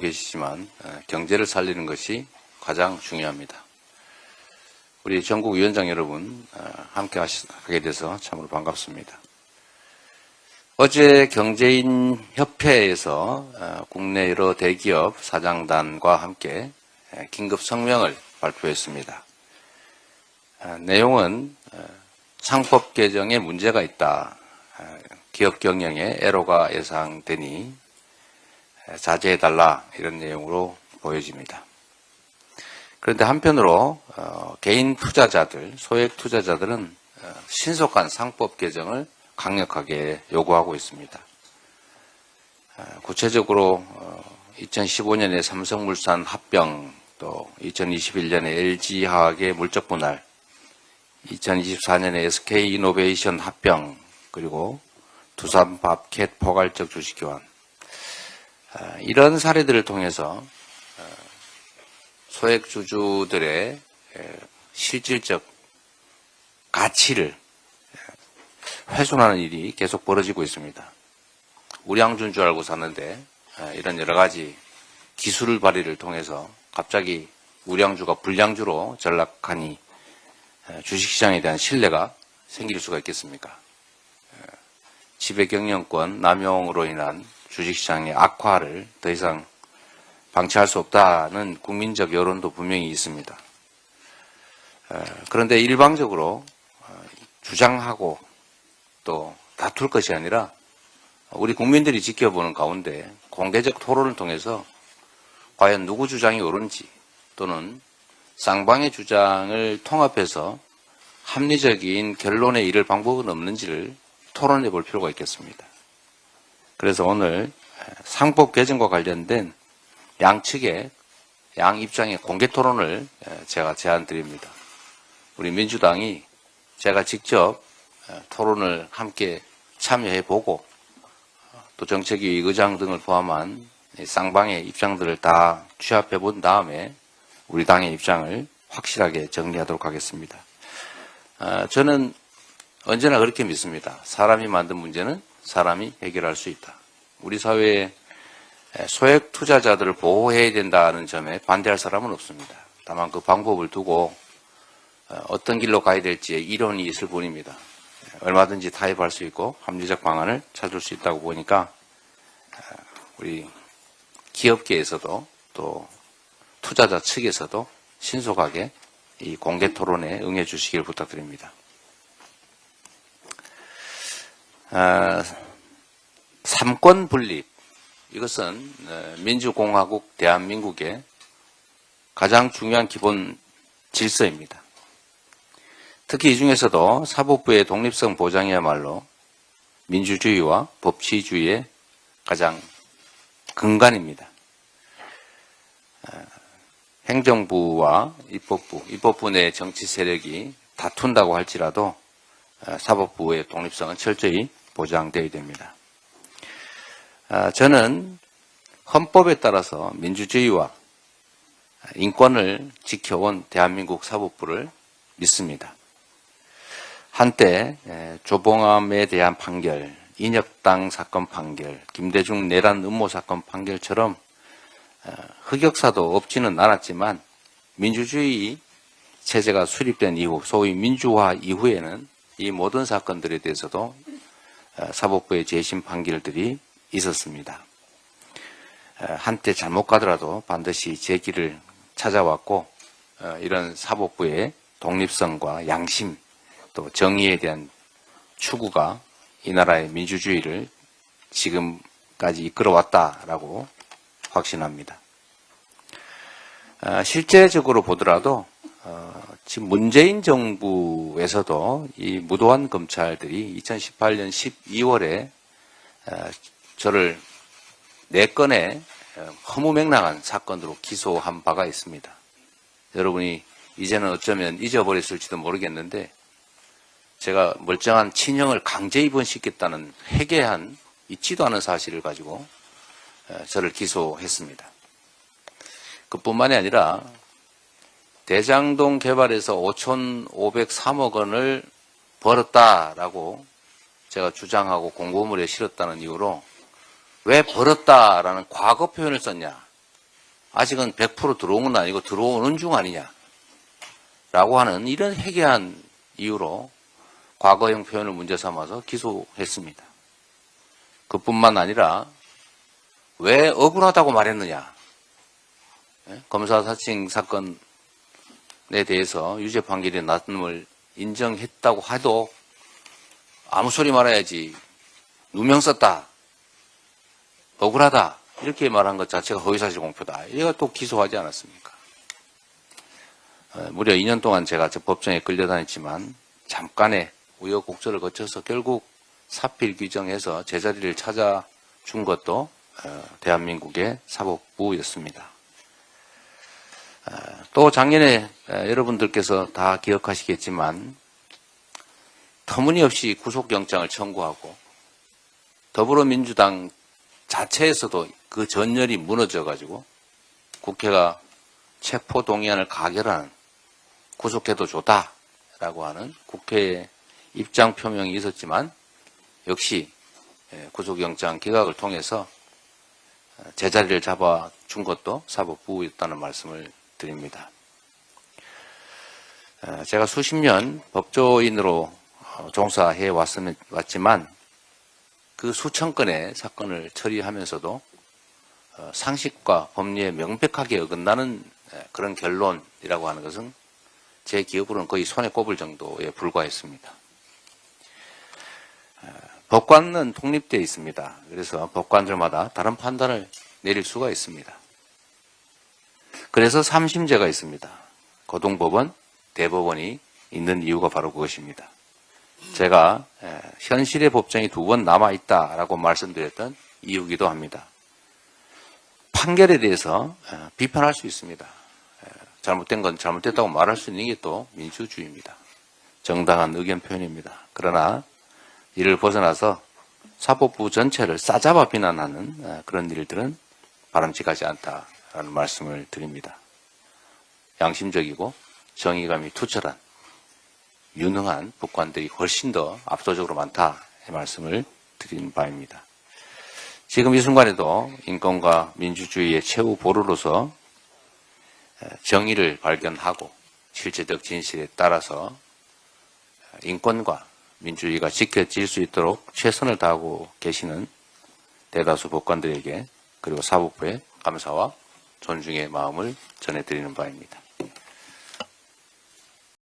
계시지만 경제를 살리는 것이 가장 중요합니다. 우리 전국 위원장 여러분 함께 하게 돼서 참으로 반갑습니다. 어제 경제인 협회에서 국내 여러 대기업 사장단과 함께 긴급 성명을 발표했습니다. 내용은 상법 개정에 문제가 있다. 기업 경영에 애로가 예상되니 자제해달라 이런 내용으로 보여집니다. 그런데 한편으로 개인 투자자들, 소액 투자자들은 신속한 상법 개정을 강력하게 요구하고 있습니다. 구체적으로 2015년에 삼성물산 합병, 또 2021년에 LG화학의 물적 분할, 2024년에 SK이노베이션 합병, 그리고 두산밥캣 포괄적 주식 교환, 이런 사례들을 통해서 소액주주들의 실질적 가치를 훼손하는 일이 계속 벌어지고 있습니다. 우량주인 줄 알고 샀는데 이런 여러 가지 기술 발휘를 통해서 갑자기 우량주가 불량주로 전락하니 주식시장에 대한 신뢰가 생길 수가 있겠습니까? 지배경영권 남용으로 인한 주식시장의 악화를 더 이상 방치할 수 없다는 국민적 여론도 분명히 있습니다. 그런데 일방적으로 주장하고 또 다툴 것이 아니라 우리 국민들이 지켜보는 가운데 공개적 토론을 통해서 과연 누구 주장이 옳은지 또는 쌍방의 주장을 통합해서 합리적인 결론에 이를 방법은 없는지를 토론해 볼 필요가 있겠습니다. 그래서 오늘 상법 개정과 관련된 양측의 양 입장의 공개 토론을 제가 제안드립니다. 우리 민주당이 제가 직접 토론을 함께 참여해 보고 또 정책위 의장 등을 포함한 쌍방의 입장들을 다 취합해 본 다음에 우리 당의 입장을 확실하게 정리하도록 하겠습니다. 저는 언제나 그렇게 믿습니다. 사람이 만든 문제는 사람이 해결할 수 있다. 우리 사회에 소액 투자자들을 보호해야 된다는 점에 반대할 사람은 없습니다. 다만 그 방법을 두고 어떤 길로 가야 될지에 이론이 있을 뿐입니다. 얼마든지 타협할 수 있고 합리적 방안을 찾을 수 있다고 보니까 우리 기업계에서도 또 투자자 측에서도 신속하게 이 공개 토론에 응해 주시길 부탁드립니다. 삼권 분립, 이것은 민주공화국 대한민국의 가장 중요한 기본 질서입니다. 특히 이 중에서도 사법부의 독립성 보장이야말로 민주주의와 법치주의의 가장 근간입니다. 행정부와 입법부 내 정치 세력이 다툰다고 할지라도 사법부의 독립성은 철저히 보장되어야 됩니다. 저는 헌법에 따라서 민주주의와 인권을 지켜온 대한민국 사법부를 믿습니다. 한때 조봉암에 대한 판결, 인혁당 사건 판결, 김대중 내란 음모 사건 판결처럼 흑역사도 없지는 않았지만 민주주의 체제가 수립된 이후, 소위 민주화 이후에는 이 모든 사건들에 대해서도 사법부의 재심 판결들이 있었습니다. 한때 잘못 가더라도 반드시 제 길을 찾아왔고 이런 사법부의 독립성과 양심 또 정의에 대한 추구가 이 나라의 민주주의를 지금까지 이끌어왔다라고 확신합니다. 실제적으로 보더라도 지금 문재인 정부에서도 이 무도한 검찰들이 2018년 12월에 저를 4건의 허무맹랑한 사건으로 기소한 바가 있습니다. 여러분이 이제는 어쩌면 잊어버렸을지도 모르겠는데 제가 멀쩡한 친형을 강제 입원시켰다는 해괴한 있지도 않은 사실을 가지고 저를 기소했습니다. 그뿐만이 아니라 대장동 개발에서 5,503억 원을 벌었다라고 제가 주장하고 공고문에 실었다는 이유로 왜 벌었다라는 과거 표현을 썼냐, 아직은 100% 들어온 건 아니고 들어오는 중 아니냐 라고 하는 이런 해괴한 이유로 과거형 표현을 문제 삼아서 기소했습니다. 그뿐만 아니라 왜 억울하다고 말했느냐. 검사 사칭 사건에 대해서 유죄 판결이 났음을 인정했다고 해도 아무 소리 말아야지. 누명 썼다. 억울하다. 이렇게 말한 것 자체가 허위사실 공표다. 이거 또 기소하지 않았습니까? 무려 2년 동안 제가 법정에 끌려다녔지만 잠깐의 우여곡절을 거쳐서 결국 사필 규정해서 제자리를 찾아준 것도 대한민국의 사법부였습니다. 또 작년에 여러분들께서 다 기억하시겠지만 터무니없이 구속영장을 청구하고 더불어민주당 자체에서도 그 전열이 무너져가지고 국회가 체포동의안을 가결하는 구속해도 좋다라고 하는 국회의 입장 표명이 있었지만 역시 구속영장 기각을 통해서 제자리를 잡아준 것도 사법부였다는 말씀을 드립니다. 제가 수십 년 법조인으로 종사해 왔지만 그 수천 건의 사건을 처리하면서도 상식과 법리에 명백하게 어긋나는 그런 결론이라고 하는 것은 제 기억으로는 거의 손에 꼽을 정도에 불과했습니다. 법관은 독립되어 있습니다. 그래서 법관들마다 다른 판단을 내릴 수가 있습니다. 그래서 3심제가 있습니다. 고등법원, 대법원이 있는 이유가 바로 그것입니다. 제가 현실의 법정이 2번 남아있다라고 말씀드렸던 이유기도 합니다. 판결에 대해서 비판할 수 있습니다. 잘못된 건 잘못됐다고 말할 수 있는 게 또 민주주의입니다. 정당한 의견 표현입니다. 그러나 이를 벗어나서 사법부 전체를 싸잡아 비난하는 그런 일들은 바람직하지 않다라는 말씀을 드립니다. 양심적이고 정의감이 투철한 유능한 법관들이 훨씬 더 압도적으로 많다 이 말씀을 드린 바입니다. 지금 이 순간에도 인권과 민주주의의 최후 보루로서 정의를 발견하고 실제적 진실에 따라서 인권과 민주주의가 지켜질 수 있도록 최선을 다하고 계시는 대다수 법관들에게 그리고 사법부에 감사와 존중의 마음을 전해드리는 바입니다.